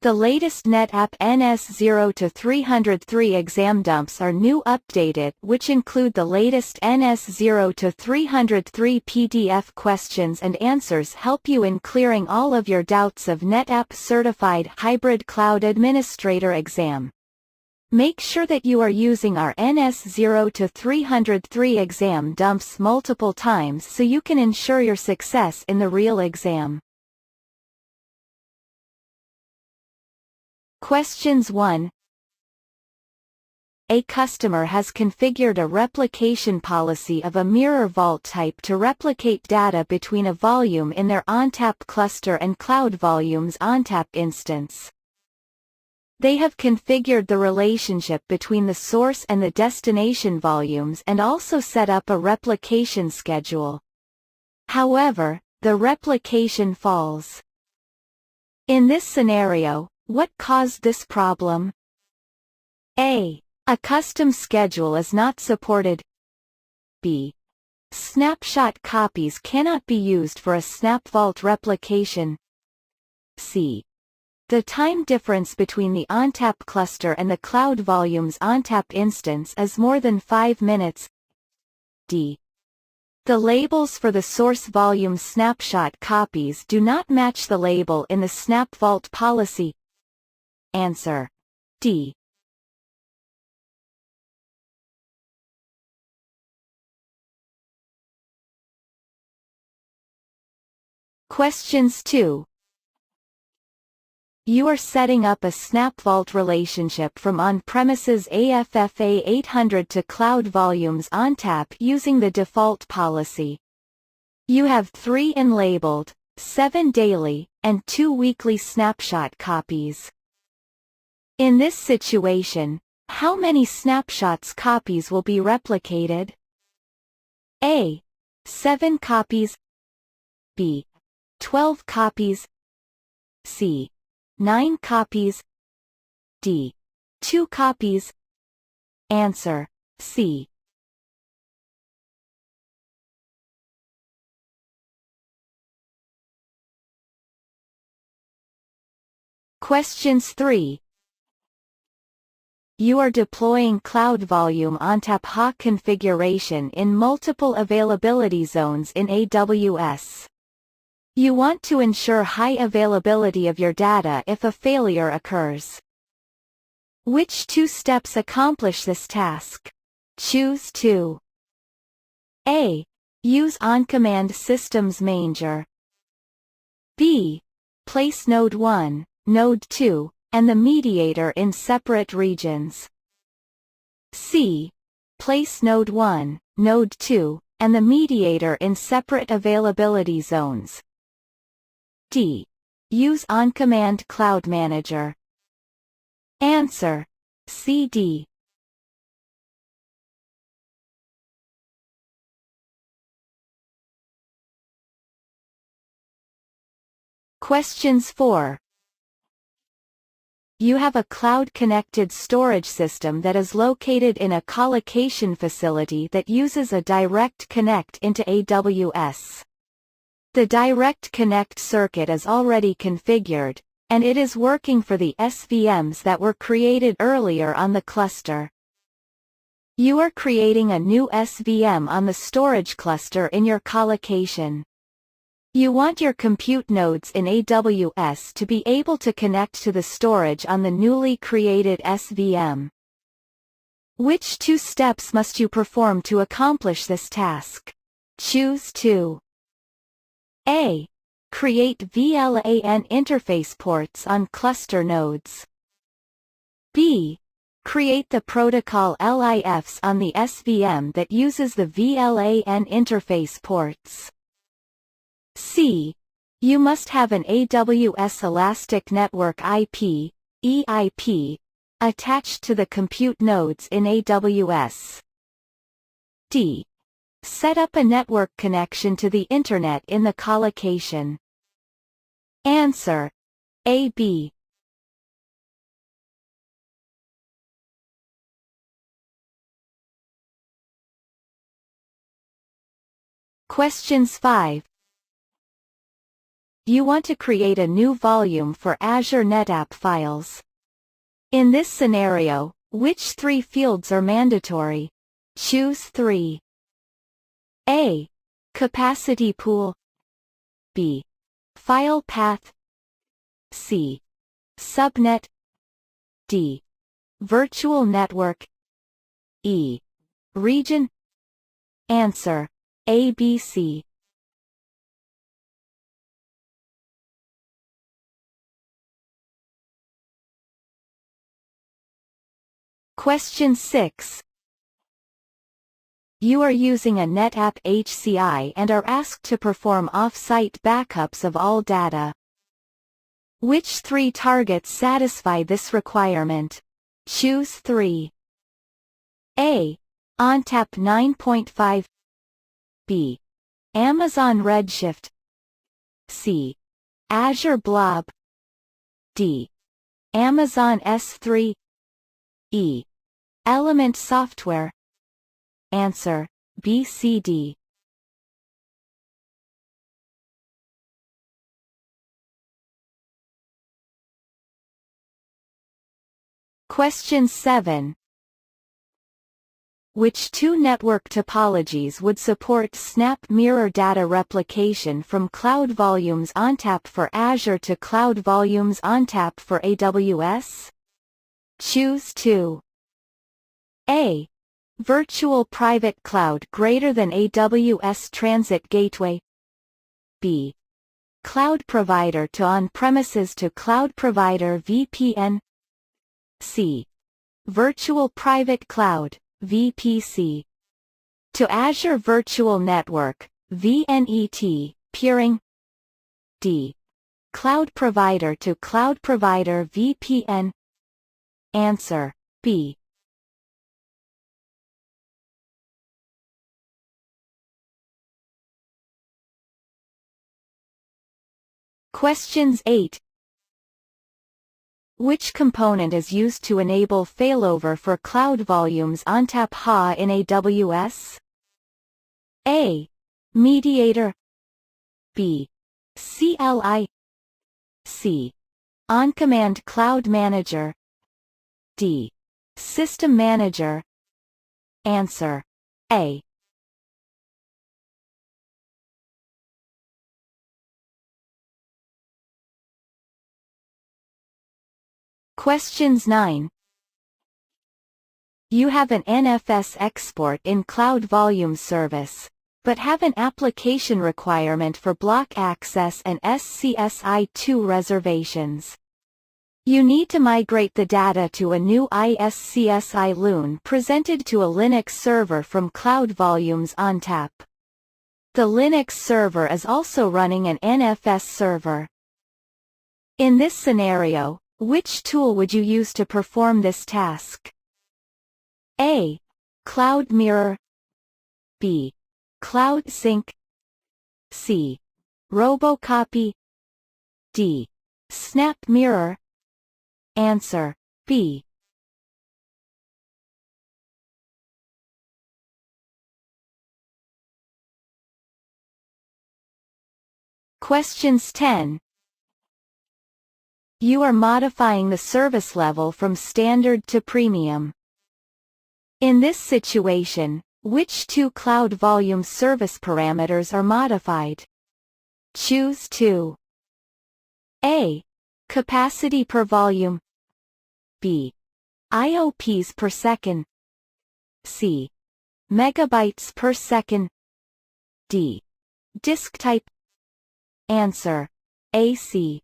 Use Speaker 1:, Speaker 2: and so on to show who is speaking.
Speaker 1: The latest NetApp NS0-303 exam dumps are new updated, which include the latest NS0-303 PDF questions and answers, help you in clearing all of your doubts of NetApp Certified Hybrid Cloud Administrator exam. Make sure that you are using our NS0-303 exam dumps multiple times so you can ensure your success in the real exam. Questions 1. A customer has configured a replication policy of a mirror vault type to replicate data between a volume in their ONTAP cluster and Cloud Volumes ONTAP instance. They have configured the relationship between the source and the destination volumes and also set up a replication schedule. However, the replication falls. In this scenario, what caused this problem? A. A custom schedule is not supported. B. Snapshot copies cannot be used for a SnapVault replication. C. The time difference between the ONTAP cluster and the Cloud Volumes ONTAP instance is more than 5 minutes. D. The labels for the source volume snapshot copies do not match the label in the SnapVault policy. Answer: D. Questions 2. You are setting up a SnapVault relationship from on-premises AFFA 800 to Cloud Volumes ONTAP using the default policy. You have 3 unlabeled, 7 daily, and 2 weekly snapshot copies. In this situation, how many snapshots copies will be replicated? A. 7 copies. B. 12 copies. C. 9 copies. D. 2 copies. Answer: C. Questions 3. You are deploying Cloud Volume ONTAP HA configuration in multiple availability zones in AWS. You want to ensure high availability of your data if a failure occurs. Which 2 steps accomplish this task? Choose 2. A. Use OnCommand Systems Manager. B. Place Node 1, Node 2, and the mediator in separate regions. C. Place Node 1, Node 2, and the mediator in separate availability zones. D. Use OnCommand Cloud Manager. Answer: C. D. Questions 4. You have a cloud-connected storage system that is located in a colocation facility that uses a direct connect into AWS. The direct connect circuit is already configured, and it is working for the SVMs that were created earlier on the cluster. You are creating a new SVM on the storage cluster in your colocation. You want your compute nodes in AWS to be able to connect to the storage on the newly created SVM. Which 2 steps must you perform to accomplish this task? Choose 2. A. Create VLAN interface ports on cluster nodes. B. Create the protocol LIFs on the SVM that uses the VLAN interface ports. C. You must have an AWS Elastic Network IP, EIP, attached to the compute nodes in AWS. D. Set up a network connection to the Internet in the colocation. Answer: A. B. Questions 5. You want to create a new volume for Azure NetApp files. In this scenario, which three fields are mandatory? Choose 3. A. Capacity pool. B. File path. C. Subnet. D. Virtual network. E. Region. Answer: A, B, C. Question 6. You are using a NetApp HCI and are asked to perform off-site backups of all data. Which three targets satisfy this requirement? Choose 3. A. ONTAP 9.5. B. Amazon Redshift. C. Azure Blob. D. Amazon S3. E. Element Software. Answer: B, C, D. Question 7. Which two network topologies would support snap mirror data replication from Cloud Volumes ONTAP for Azure to Cloud Volumes ONTAP for AWS? Choose 2. A. Virtual Private Cloud greater than AWS Transit Gateway. B. Cloud Provider to On-Premises to Cloud Provider VPN. C. Virtual Private Cloud VPC to Azure Virtual Network VNET peering. D. Cloud Provider to Cloud Provider VPN. Answer: B. Questions 8. Which component is used to enable failover for Cloud Volumes ONTAP HA in AWS? A. Mediator. B. CLI. C. On-Command Cloud Manager. D. System Manager. Answer: A. Questions 9. You have an NFS export in Cloud Volumes Service, but have an application requirement for block access and SCSI2 reservations. You need to migrate the data to a new ISCSI LUN presented to a Linux server from Cloud Volumes ONTAP. The Linux server is also running an NFS server. In this scenario, which tool would you use to perform this task? A. Cloud Mirror. B. Cloud Sync. C. Robocopy. D. Snap Mirror. Answer: B. Questions 10. You are modifying the service level from standard to premium. In this situation, which two Cloud Volumes service parameters are modified? Choose 2. A. Capacity per volume. B. IOPs per second. C. Megabytes per second. D. Disk type. Answer: AC.